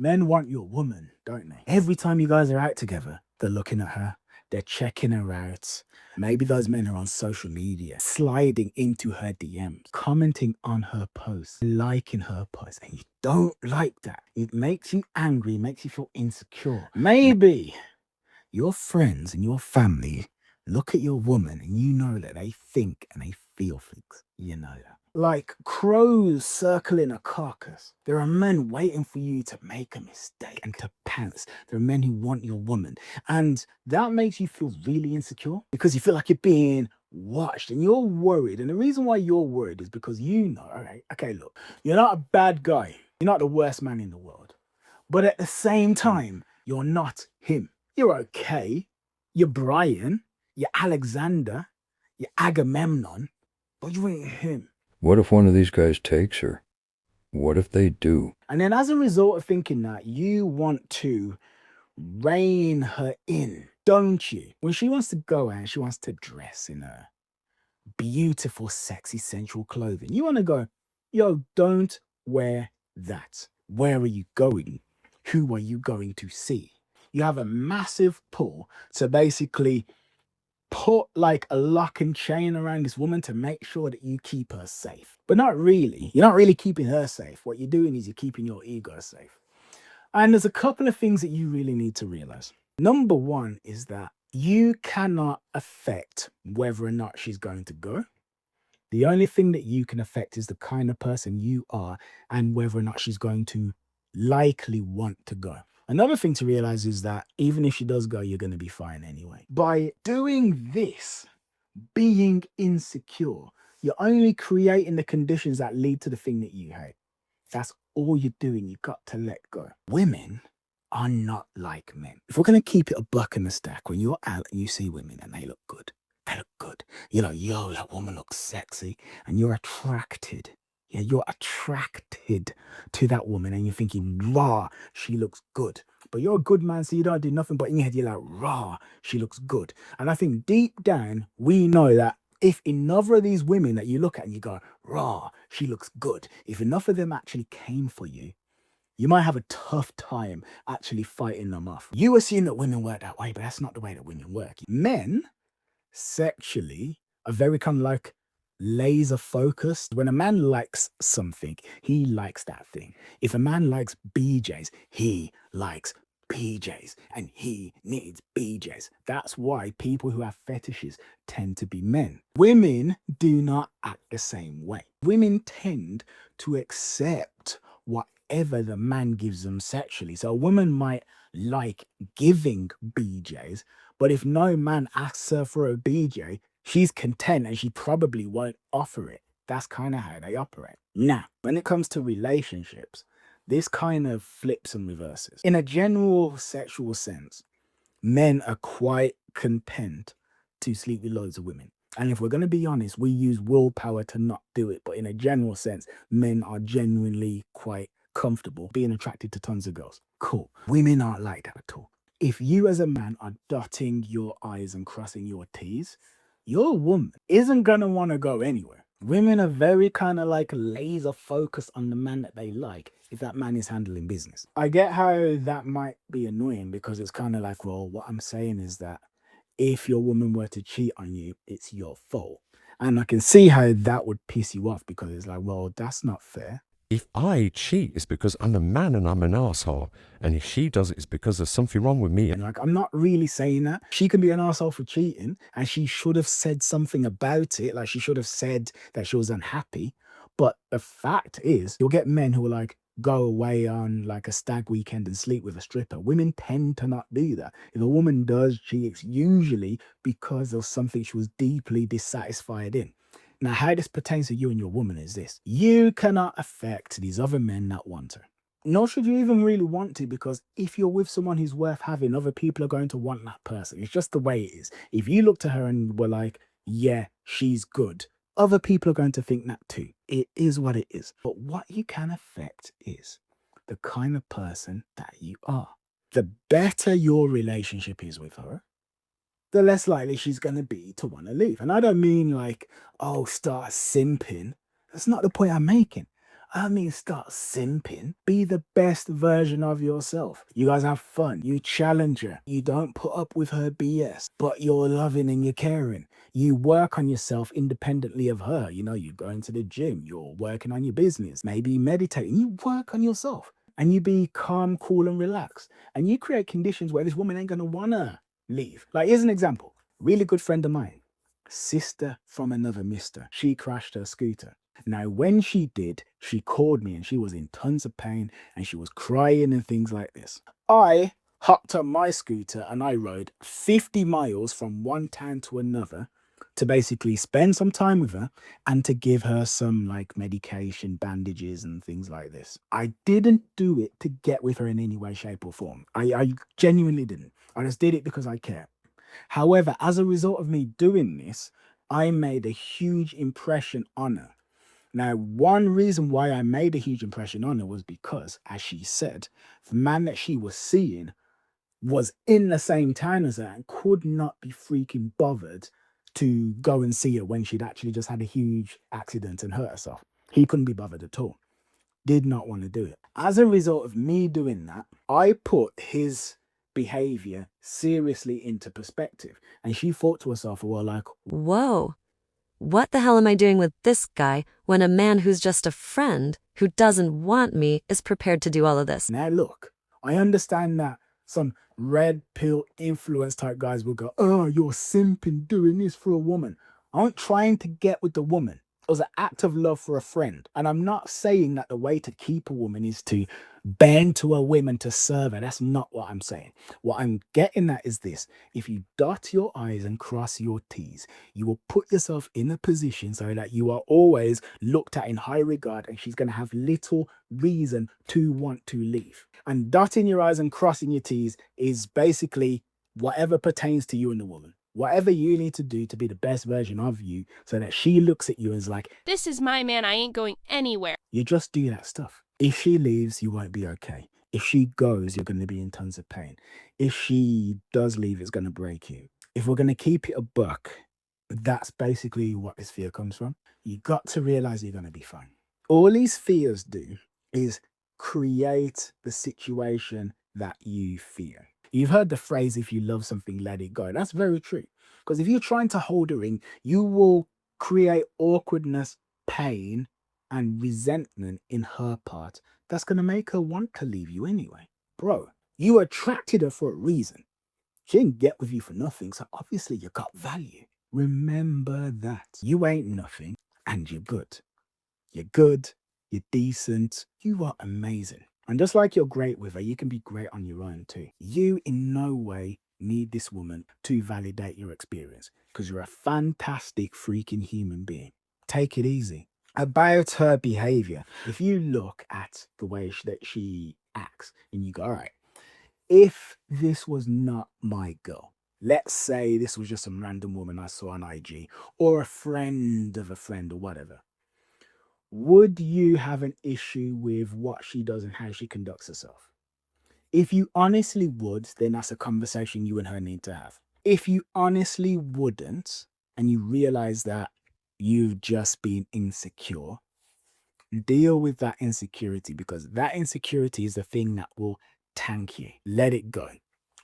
Men want your woman, don't they? Every time you guys are out together, they're looking at her, they're checking her out. Maybe those men are on social media, sliding into her DMs, commenting on her posts, liking her posts. And you don't like that. It makes you angry, makes you feel insecure. Maybe your friends and your family look at your woman and you know that they think and they feel things. You know that. Like crows circling a carcass. There are men waiting for you to make a mistake and to pounce. There are men who want your woman. And that makes you feel really insecure because you feel like you're being watched and you're worried. And the reason why you're worried is because you know, all right, okay, look, you're not a bad guy. You're not the worst man in the world. But at the same time, you're not him. You're okay. You're Brian. You're Alexander. You're Agamemnon. But you ain't him. What if one of these guys takes her? What if they do? And then as a result of thinking that, you want to rein her in, don't you? When she wants to go out, she wants to dress in her beautiful, sexy, sensual clothing. You want to go, yo, don't wear that. Where are you going? Who are you going to see? You have a massive pull to basically put like a lock and chain around this woman to make sure that you keep her safe. But not really. You're not really keeping her safe. What you're doing is you're keeping your ego safe. And there's a couple of things that you really need to realize. Number one is that you cannot affect whether or not she's going to go. The only thing that you can affect is the kind of person you are and whether or not she's going to likely want to go. Another thing to realize is that even if she does go, you're going to be fine anyway. By doing this, being insecure, you're only creating the conditions that lead to the thing that you hate. That's all you're doing. You got to let go. Women are not like men. If we're going to keep it a buck in the stack, when you're out and you see women and they look good, they look good. You're like, yo, that woman looks sexy. And you're attracted. Yeah, you're attracted to that woman and you're thinking, rah, she looks good. But you're a good man, so you don't do nothing but in your head, you're like, rah, she looks good. And I think deep down, we know that if enough of these women that you look at and you go, rah, she looks good, if enough of them actually came for you, you might have a tough time actually fighting them off. You assume that women work that way, but that's not the way that women work. Men, sexually, are very kind of like laser focused. When a man likes something, he likes that thing. If a man likes BJs, he likes BJs and he needs BJs. That's why people who have fetishes tend to be men. Women do not act the same way. Women tend to accept whatever the man gives them sexually. So a woman might like giving BJs, but if no man asks her for a BJ, she's content and she probably won't offer it. That's kind of how they operate. Now, when it comes to relationships, this kind of flips and reverses. In a general sexual sense, men are quite content to sleep with loads of women. And if we're going to be honest, we use willpower to not do it. But in a general sense, men are genuinely quite comfortable being attracted to tons of girls. Cool. Women aren't like that at all. If you as a man are dotting your I's and crossing your T's, your woman isn't going to want to go anywhere. Women are very kind of like laser focused on the man that they like if that man is handling business. I get how that might be annoying because it's kind of like, well, what I'm saying is that if your woman were to cheat on you, it's your fault. And I can see how that would piss you off because it's like, well, that's not fair. If I cheat, it's because I'm a man and I'm an asshole. And if she does it, it's because there's something wrong with me. And like, I'm not really saying that. She can be an asshole for cheating and she should have said something about it. Like she should have said that she was unhappy. But the fact is, you'll get men who are like, go away on like a stag weekend and sleep with a stripper. Women tend to not do that. If a woman does cheat, it's usually because of something she was deeply dissatisfied in. Now, how this pertains to you and your woman is this. You cannot affect these other men that want her. Nor should you even really want to, because if you're with someone who's worth having, other people are going to want that person. It's just the way it is. If you look to her and were like, yeah, she's good, other people are going to think that too. It is what it is. But what you can affect is the kind of person that you are. The better your relationship is with her, the less likely she's going to be to want to leave. And I don't mean like, oh, start simping. That's not the point I'm making. I mean, start simping. Be the best version of yourself. You guys have fun. You challenge her. You don't put up with her BS, but you're loving and you're caring. You work on yourself independently of her. You know, you're going to the gym. You're working on your business. Maybe meditating. You work on yourself. And you be calm, cool, and relaxed. And you create conditions where this woman ain't going to want to leave. Like, here's an example. Really good friend of mine. Sister from another mister. She crashed her scooter. Now, when she did, she called me and she was in tons of pain and she was crying and things like this. I hopped on my scooter and I rode 50 miles from one town to another to basically spend some time with her and to give her some like medication, bandages, and things like this. I didn't do it to get with her in any way, shape, or form. I genuinely didn't. I just did it because I care. However, as a result of me doing this, I made a huge impression on her. Now, one reason why I made a huge impression on her was because, as she said, the man that she was seeing was in the same town as her and could not be freaking bothered to go and see her when she'd actually just had a huge accident and hurt herself. He couldn't be bothered at all. Did not want to do it. As a result of me doing that, I put his behavior seriously into perspective. And she thought to herself, well, like, Whoa, what the hell am I doing with this guy when a man who's just a friend who doesn't want me is prepared to do all of this? now look, I understand that some red pill influence type guys will go, oh, you're simping doing this for a woman. I'm trying to get with the woman. It was an act of love for a friend. And I'm not saying that the way to keep a woman is to bend to a woman to serve her. That's not what I'm saying. What I'm getting at is this. If you dot your I's and cross your T's, you will put yourself in a position so that you are always looked at in high regard and she's going to have little reason to want to leave. And dotting your I's and crossing your T's is basically whatever pertains to you and the woman. Whatever you need to do to be the best version of you so that she looks at you and is like, this is my man, I ain't going anywhere. You just do that stuff. If she leaves, you won't be okay. If she goes, you're going to be in tons of pain. If she does leave, it's going to break you. If we're going to keep it a buck, that's basically what this fear comes from. You got to realize you're going to be fine. All these fears do is create the situation that you fear. You've heard the phrase, if you love something, let it go. That's very true. Because if you're trying to hold her in, you will create awkwardness, pain, and resentment in her part. That's going to make her want to leave you anyway. Bro, you attracted her for a reason. She didn't get with you for nothing, so obviously you got value. Remember that. You ain't nothing, and you're good. You're good, you're decent, you are amazing. And just like you're great with her, you can be great on your own too. You in no way need this woman to validate your experience because you're a fantastic freaking human being. Take it easy. About her behavior, if you look at the way that she acts and you go, all right, if this was not my girl, let's say this was just some random woman I saw on IG or a friend of a friend or whatever, would you have an issue with what she does and how she conducts herself? If you honestly would, then that's a conversation you and her need to have. If you honestly wouldn't, and you realize that you've just been insecure, deal with that insecurity because that insecurity is the thing that will tank you. Let it go.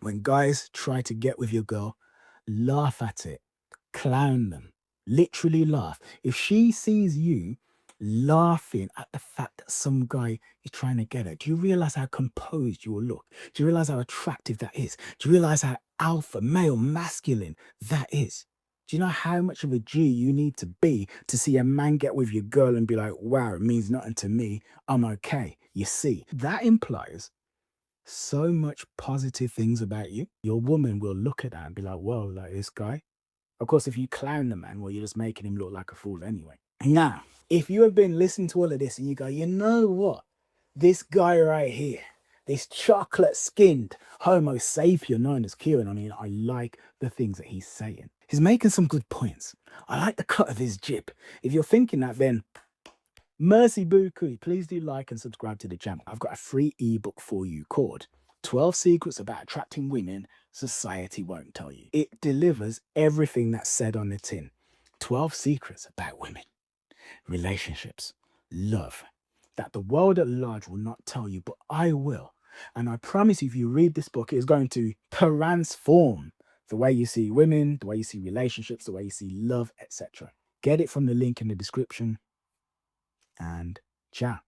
When guys try to get with your girl, laugh at it, clown them, literally laugh. If she sees you laughing at the fact that some guy is trying to get her, do you realize how composed you will look? Do you realize how attractive that is? Do you realize how alpha, male, masculine that is? Do you know how much of a G you need to be to see a man get with your girl and be like, wow, it means nothing to me. I'm okay. You see, that implies so much positive things about you. Your woman will look at that and be like, whoa, like this guy. Of course, if you clown the man, well, you're just making him look like a fool anyway. Now, if you have been listening to all of this and you go, you know what? This guy right here, this chocolate-skinned homo sapien known as Kieran, I mean, I like the things that he's saying. He's making some good points. I like the cut of his jib. If you're thinking that, then mercy beaucoup. Please do like and subscribe to the channel. I've got a free ebook for you called 12 Secrets About Attracting Women Society Won't Tell You. It delivers everything that's said on the tin. 12 secrets about women, relationships, love, that the world at large will not tell you, but I will. And I promise you, if you read this book, it is going to transform the way you see women, the way you see relationships, the way you see love, etc. Get it from the link in the description, and ciao.